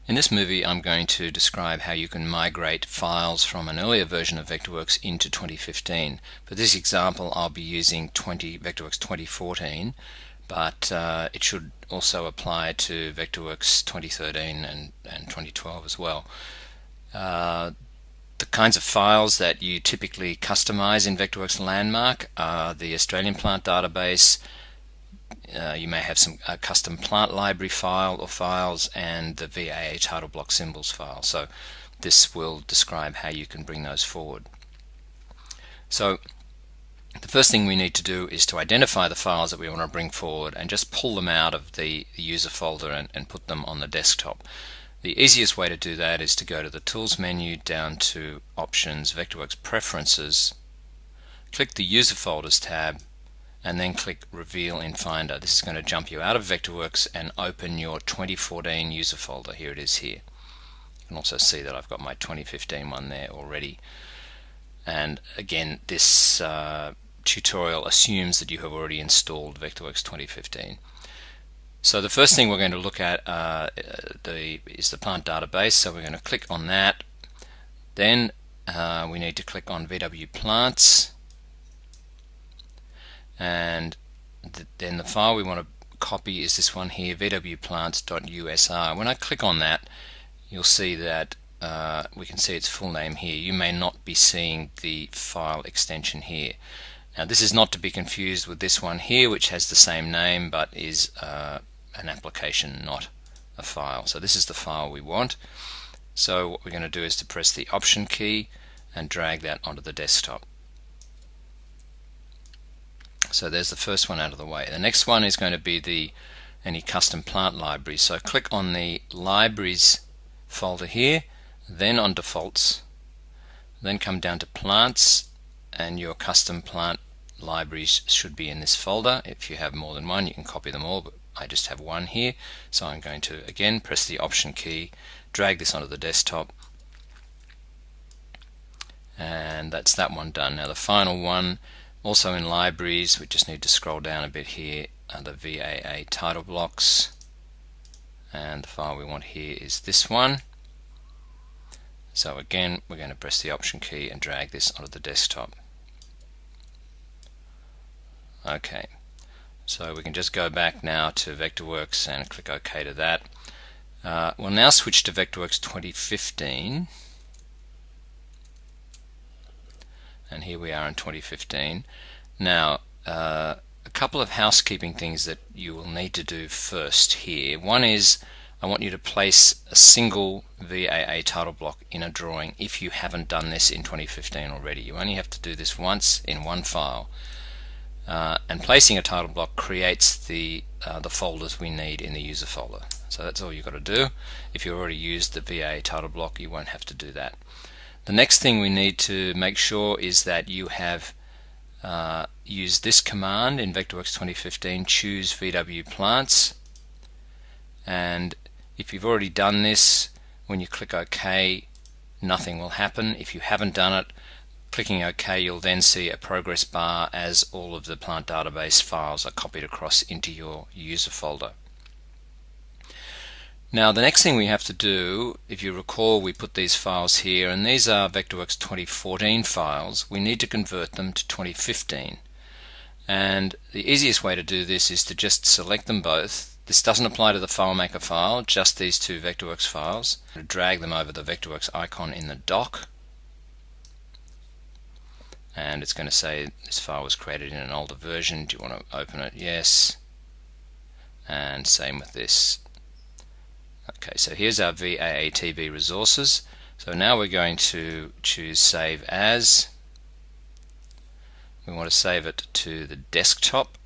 In this movie I'm going to describe how you can migrate files from an earlier version of Vectorworks into 2015. For this example I'll be using Vectorworks 2014, but it should also apply to Vectorworks 2013 and 2012 as well. The kinds of files that you typically customize in Vectorworks Landmark are the Australian plant database. You may have some custom plant library file or files, and the VAA title block symbols file. So this will describe how you can bring those forward. So the first thing we need to do is to identify the files that we want to bring forward and just pull them out of the user folder and put them on the desktop. The easiest way to do that is to go to the Tools menu, down to Options, Vectorworks Preferences, click the User Folders tab, and then click Reveal in Finder. This is going to jump you out of Vectorworks and open your 2014 user folder. Here it is here. You can also see that I've got my 2015 one there already. And again, this tutorial assumes that you have already installed Vectorworks 2015. So the first thing we're going to look at is the plant database. So we're going to click on that. Then we need to click on VW Plants. And then the file we want to copy is this one here, vwplants.usr. When I click on that, you'll see that we can see its full name here. You may not be seeing the file extension here. Now this is not to be confused with this one here, which has the same name but is an application, not a file. So this is the file we want. So what we're going to do is to press the Option key and drag that onto the desktop. So there's the first one out of the way. The next one is going to be any custom plant libraries. So click on the Libraries folder here, then on Defaults, then come down to Plants, and your custom plant libraries should be in this folder. If you have more than one, you can copy them all, but I just have one here. So I'm going to again press the Option key, drag this onto the desktop, and that's that one done. Now the final one, also in libraries, we just need to scroll down a bit here, are the VAA title blocks, and the file we want here is this one. So again, we're going to press the Option key and drag this onto the desktop. Okay, so we can just go back now to Vectorworks and click OK to that. We'll now switch to Vectorworks 2015, and here we are in 2015. Now a couple of housekeeping things that you will need to do first here. One is I want you to place a single VAA title block in a drawing if you haven't done this in 2015 already. You only have to do this once in one file. And placing a title block creates the folders we need in the user folder. So that's all you've got to do. If you already used the VAA title block, you won't have to do that. The next thing we need to make sure is that you have used this command in Vectorworks 2015, choose VW Plants. And if you've already done this, when you click OK, nothing will happen. If you haven't done it, clicking OK, you'll then see a progress bar as all of the plant database files are copied across into your user folder. Now the next thing we have to do, if you recall, we put these files here, and these are Vectorworks 2014 files. We need to convert them to 2015. And the easiest way to do this is to just select them both. This doesn't apply to the FileMaker file, just these two Vectorworks files. Drag them over the Vectorworks icon in the dock, and it's going to say this file was created in an older version. Do you want to open it? Yes. And same with this. Okay, so here's our VAATB resources. So now we're going to choose Save As. We want to save it to the desktop.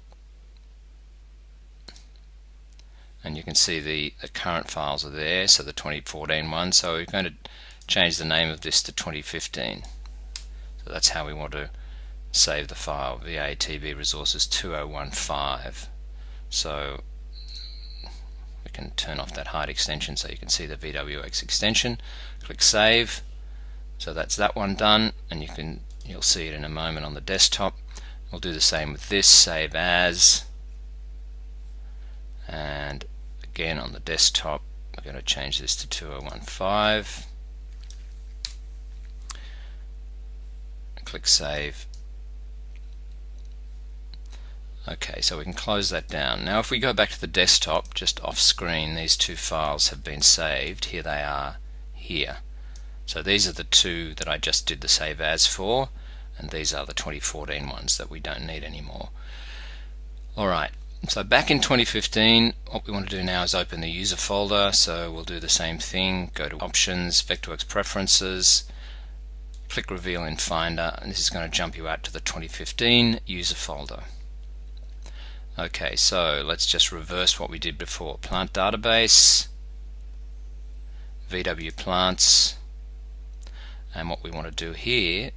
And you can see the current files are there, so the 2014 one. So we're going to change the name of this to 2015. So that's how we want to save the file, VATB resources 2015. So we can turn off that hide extension so you can see the VWX extension. Click Save. So that's that one done, and you'll see it in a moment on the desktop. We'll do the same with this, Save As, and again on the desktop we're going to change this to 2015. Click Save. Okay, so we can close that down. Now if we go back to the desktop, just off screen, these two files have been saved. Here they are here. So these are the two that I just did the save as for, and these are the 2014 ones that we don't need anymore. Alright, so back in 2015, what we want to do now is open the user folder. So we'll do the same thing, go to Options, Vectorworks Preferences, click Reveal in Finder, and this is going to jump you out to the 2015 user folder. Okay, so let's just reverse what we did before. Plant database, VW plants, and what we want to do here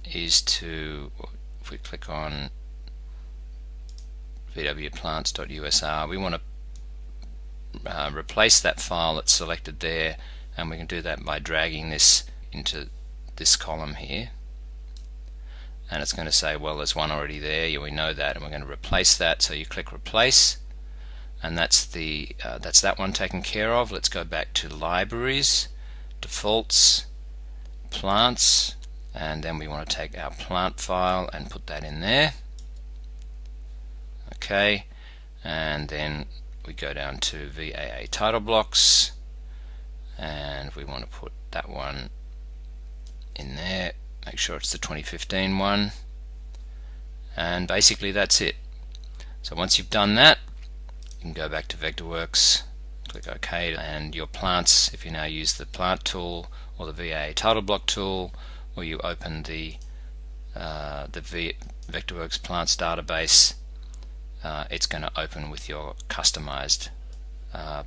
is to, if we click on vwplants.usr, we want to replace that file that's selected there, and we can do that by dragging this into this column here. And it's going to say, well, there's one already there. Yeah, we know that, and we're going to replace that. So you click Replace, and that's that one taken care of. Let's go back to Libraries, Defaults, Plants, and then we want to take our plant file and put that in there. Okay, and then we go down to VAA title blocks, and we want to put that one in there. Make sure it's the 2015 one, and basically that's it. So once you've done that, you can go back to Vectorworks, click OK, and your plants, if you now use the plant tool or the VA title block tool, or you open the Vectorworks plants database, it's going to open with your customized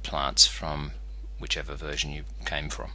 plants from whichever version you came from.